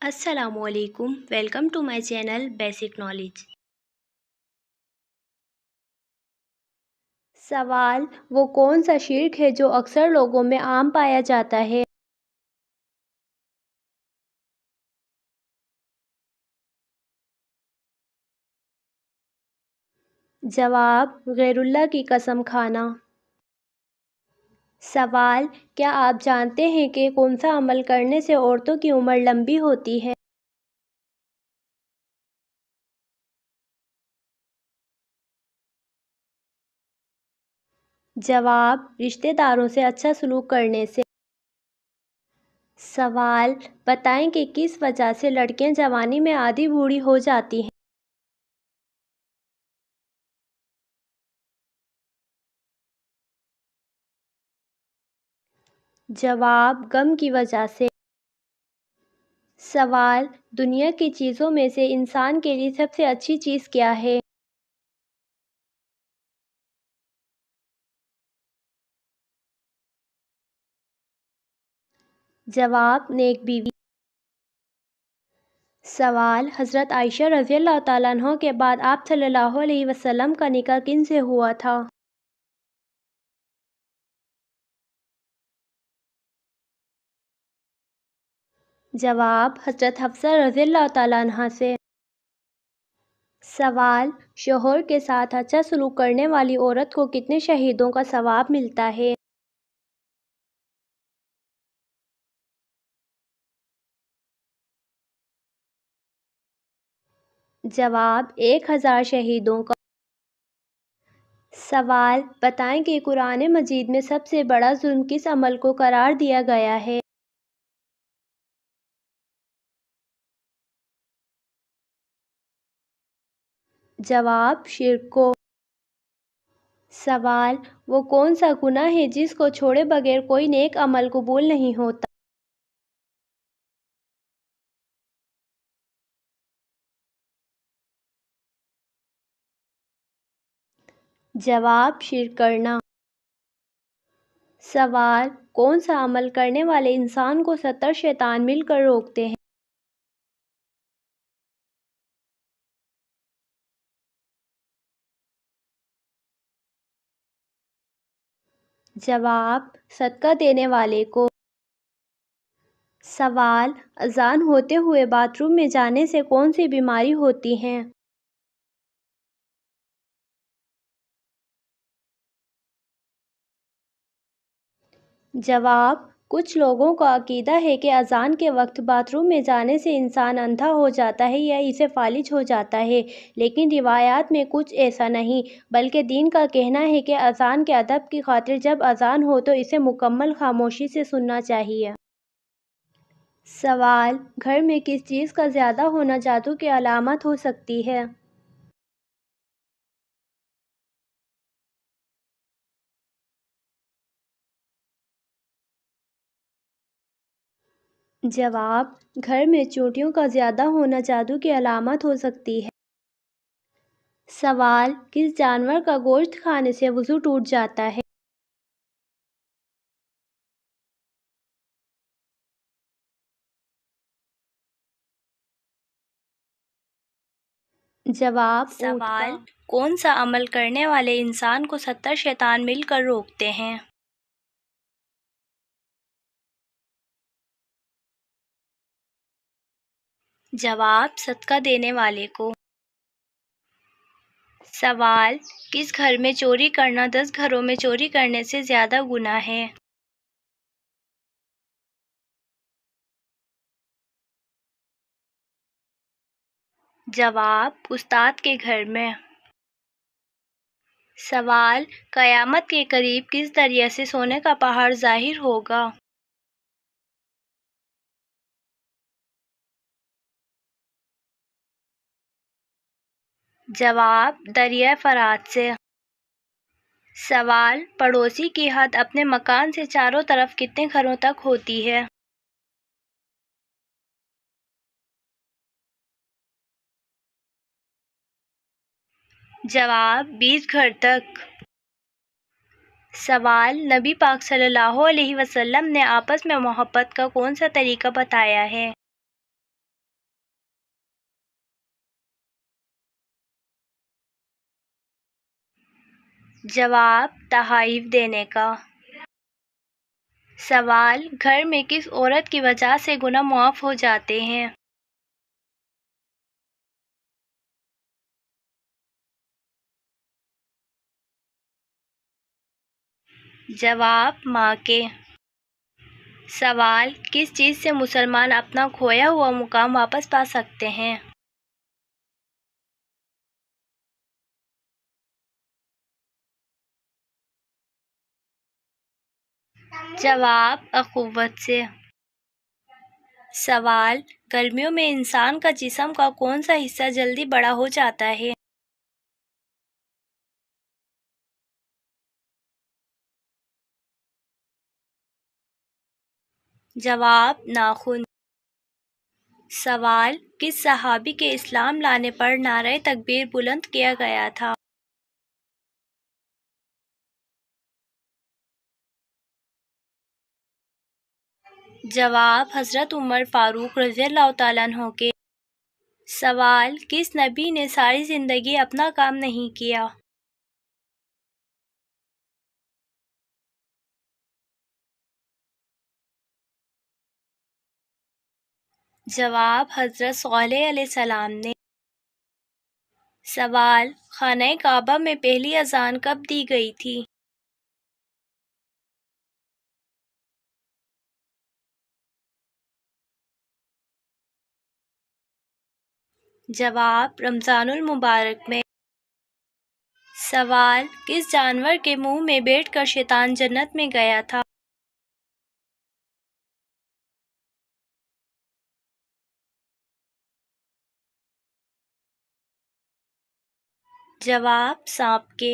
السلام علیکم، welcome to my channel basic knowledge. سوال: وہ کون سا شرک ہے جو اکثر لوگوں میں عام پایا جاتا ہے؟ جواب: غیر اللہ کی قسم کھانا۔ سوال: کیا آپ جانتے ہیں کہ کون سا عمل کرنے سے عورتوں کی عمر لمبی ہوتی ہے؟ جواب: رشتہ داروں سے اچھا سلوک کرنے سے۔ سوال: بتائیں کہ کس وجہ سے لڑکیاں جوانی میں آدھی بوڑھی ہو جاتی ہیں؟ جواب: غم کی وجہ سے۔ سوال: دنیا کی چیزوں میں سے انسان کے لیے سب سے اچھی چیز کیا ہے؟ جواب: نیک بیوی۔ سوال: حضرت عائشہ رضی اللہ تعالیٰ عنہ کے بعد آپ صلی اللہ علیہ وسلم کا نکاح کن سے ہوا تھا؟ جواب: حضرت حفصہ رضی اللہ تعالیٰ عنہ سے۔ سوال: شوہر کے ساتھ اچھا سلوک کرنے والی عورت کو کتنے شہیدوں کا ثواب ملتا ہے؟ جواب: 1000 شہیدوں کا۔ سوال: بتائیں کہ قرآن مجید میں سب سے بڑا ظلم کس عمل کو قرار دیا گیا ہے؟ جواب: شرک کو۔ سوال: وہ کون سا گناہ ہے جس کو چھوڑے بغیر کوئی نیک عمل قبول نہیں ہوتا؟ جواب: شرک کرنا۔ سوال: کون سا عمل کرنے والے انسان کو 70 شیطان مل کر روکتے ہیں؟ جواب: صدقہ دینے والے کو۔ سوال: اذان ہوتے ہوئے باتھ روم میں جانے سے کون سی بیماری ہوتی ہے؟ جواب: کچھ لوگوں کا عقیدہ ہے کہ اذان کے وقت باتھ روم میں جانے سے انسان اندھا ہو جاتا ہے یا اسے فالج ہو جاتا ہے، لیکن روایات میں کچھ ایسا نہیں، بلکہ دین کا کہنا ہے کہ اذان کے ادب کی خاطر جب اذان ہو تو اسے مکمل خاموشی سے سننا چاہیے۔ سوال: گھر میں کس چیز کا زیادہ ہونا جادو کی علامت ہو سکتی ہے؟ جواب: گھر میں چونٹیوں کا زیادہ ہونا جادو کی علامت ہو سکتی ہے۔ سوال: کس جانور کا گوشت کھانے سے وضو ٹوٹ جاتا ہے؟ جواب: اونٹ کا۔ سوال: کون سا عمل کرنے والے انسان کو 70 شیطان مل کر روکتے ہیں؟ جواب: صدقہ دینے والے کو۔ سوال: کس گھر میں چوری کرنا 10 گھروں میں چوری کرنے سے زیادہ گناہ ہے؟ جواب: استاد کے گھر میں۔ سوال: قیامت کے قریب کس دریا سے سونے کا پہاڑ ظاہر ہوگا؟ جواب: دریائے فرات سے۔ سوال: پڑوسی کی حد اپنے مکان سے چاروں طرف کتنے گھروں تک ہوتی ہے؟ جواب: 20 گھر تک۔ سوال: نبی پاک صلی اللہ علیہ وسلم نے آپس میں محبت کا کون سا طریقہ بتایا ہے؟ جواب: تحائف دینے کا۔ سوال: گھر میں کس عورت کی وجہ سے گناہ معاف ہو جاتے ہیں؟ جواب: ماں کے۔ سوال: کس چیز سے مسلمان اپنا کھویا ہوا مقام واپس پا سکتے ہیں؟ جواب: اخوت سے۔ سوال: گرمیوں میں انسان کا جسم کا کون سا حصہ جلدی بڑا ہو جاتا ہے؟ جواب: ناخن۔ سوال: کس صحابی کے اسلام لانے پر نعرہ تکبیر بلند کیا گیا تھا؟ جواب: حضرت عمر فاروق رضی اللہ تعالیٰ عنہ کے۔ سوال: کس نبی نے ساری زندگی اپنا کام نہیں کیا؟ جواب: حضرت صالح علیہ السلام نے۔ سوال: خانہ کعبہ میں پہلی اذان کب دی گئی تھی؟ جواب: رمضان المبارک میں۔ سوال: کس جانور کے منہ میں بیٹھ کر شیطان جنت میں گیا تھا؟ جواب: سانپ کے۔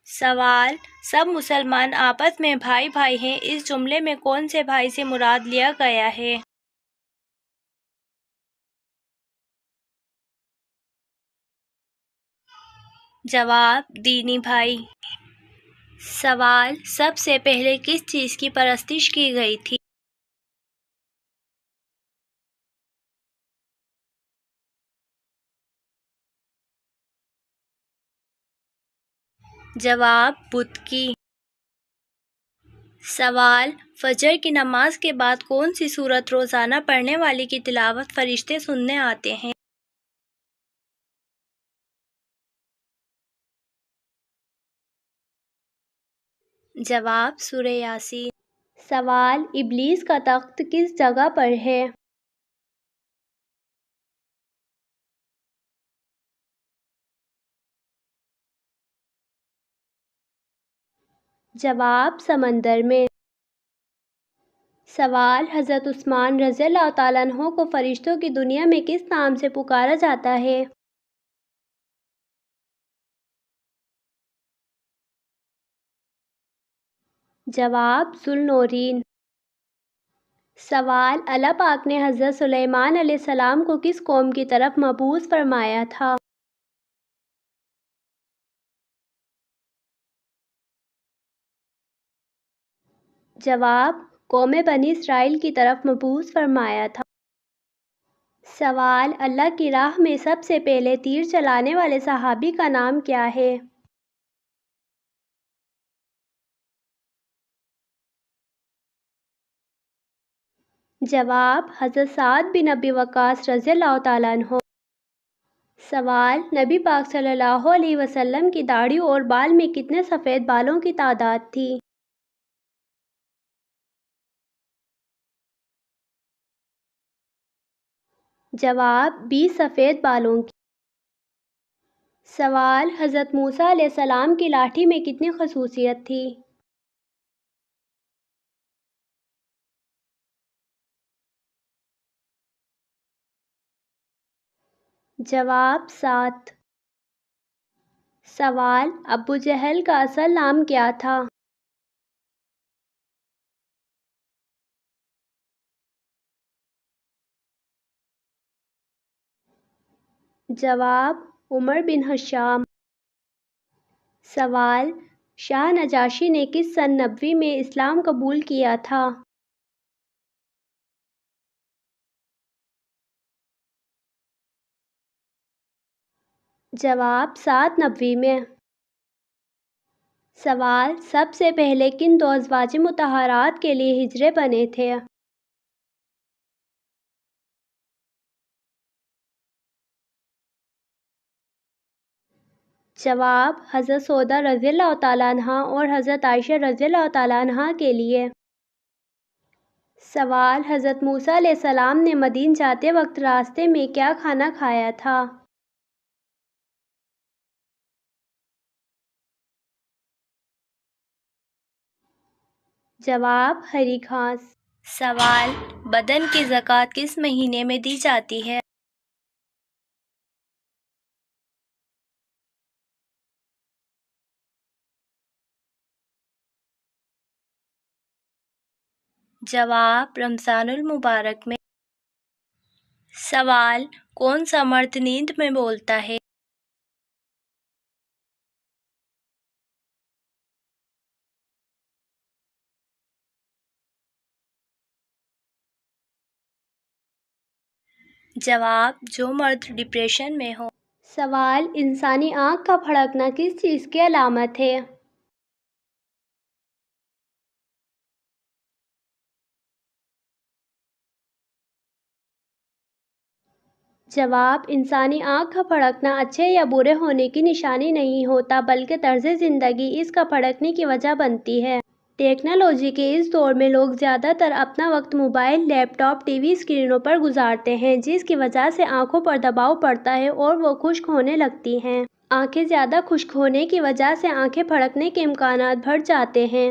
سوال: سب مسلمان آپس میں بھائی بھائی ہیں، اس جملے میں کون سے بھائی سے مراد لیا گیا ہے؟ جواب: دینی بھائی۔ سوال: سب سے پہلے کس چیز کی پرستش کی گئی تھی؟ جواب: بت کی۔ سوال: فجر کی نماز کے بعد کون سی سورت روزانہ پڑھنے والے کی تلاوت فرشتے سننے آتے ہیں؟ جواب: سورہ یاسین۔ سوال: ابلیس کا تخت کس جگہ پر ہے؟ جواب: سمندر میں۔ سوال: حضرت عثمان رضی اللہ تعالیٰ عنہ کو فرشتوں کی دنیا میں کس نام سے پکارا جاتا ہے؟ جواب: ذو النورین۔ سوال: اللہ پاک نے حضرت سلیمان علیہ السلام کو کس قوم کی طرف مبعوث فرمایا تھا؟ جواب: قوم بنی اسرائیل کی طرف مبعوث فرمایا تھا۔ سوال: اللہ کی راہ میں سب سے پہلے تیر چلانے والے صحابی کا نام کیا ہے؟ جواب: حضرت سعد بن ابی وقاص رضی اللہ تعالیٰ عنہ۔ سوال: نبی پاک صلی اللہ علیہ وسلم کی داڑھی اور بال میں کتنے سفید بالوں کی تعداد تھی؟ جواب: 20 سفید بالوں کی۔ سوال: حضرت موسیٰ علیہ السلام کی لاٹھی میں کتنی خصوصیت تھی؟ جواب: 7۔ سوال: ابو جہل کا اصل نام کیا تھا؟ جواب: عمر بن ہشام۔ سوال: شاہ نجاشی نے کس سن نبوی میں اسلام قبول کیا تھا؟ جواب: 7 نبوی میں۔ سوال: سب سے پہلے کن دو ازواج مطہرات کے لیے حجرے بنے تھے؟ جواب: حضرت سودا رضی اللہ تعالیٰ عنہا اور حضرت عائشہ رضی اللہ تعالیٰ عنہا کے لیے۔ سوال: حضرت موسیٰ علیہ السلام نے مدین جاتے وقت راستے میں کیا کھانا کھایا تھا؟ جواب: ہری گھاس۔ سوال: بدن کی زکوٰۃ کس مہینے میں دی جاتی ہے؟ جواب: رمضان المبارک میں۔ سوال: کون سا مرد نیند میں بولتا ہے؟ جواب: جو مرد ڈپریشن میں ہو۔ سوال: انسانی آنکھ کا پھڑکنا کس چیز کی علامت ہے؟ جواب: انسانی آنکھ کا پھڑکنا اچھے یا برے ہونے کی نشانی نہیں ہوتا بلکہ طرز زندگی اس کا پھڑکنے کی وجہ بنتی ہے۔ ٹیکنالوجی کے اس دور میں لوگ زیادہ تر اپنا وقت موبائل، لیپ ٹاپ، ٹی وی اسکرینوں پر گزارتے ہیں، جس کی وجہ سے آنکھوں پر دباؤ پڑتا ہے اور وہ خشک ہونے لگتی ہیں۔ آنکھیں زیادہ خشک ہونے کی وجہ سے آنکھیں پھڑکنے کے امکانات بڑھ جاتے ہیں۔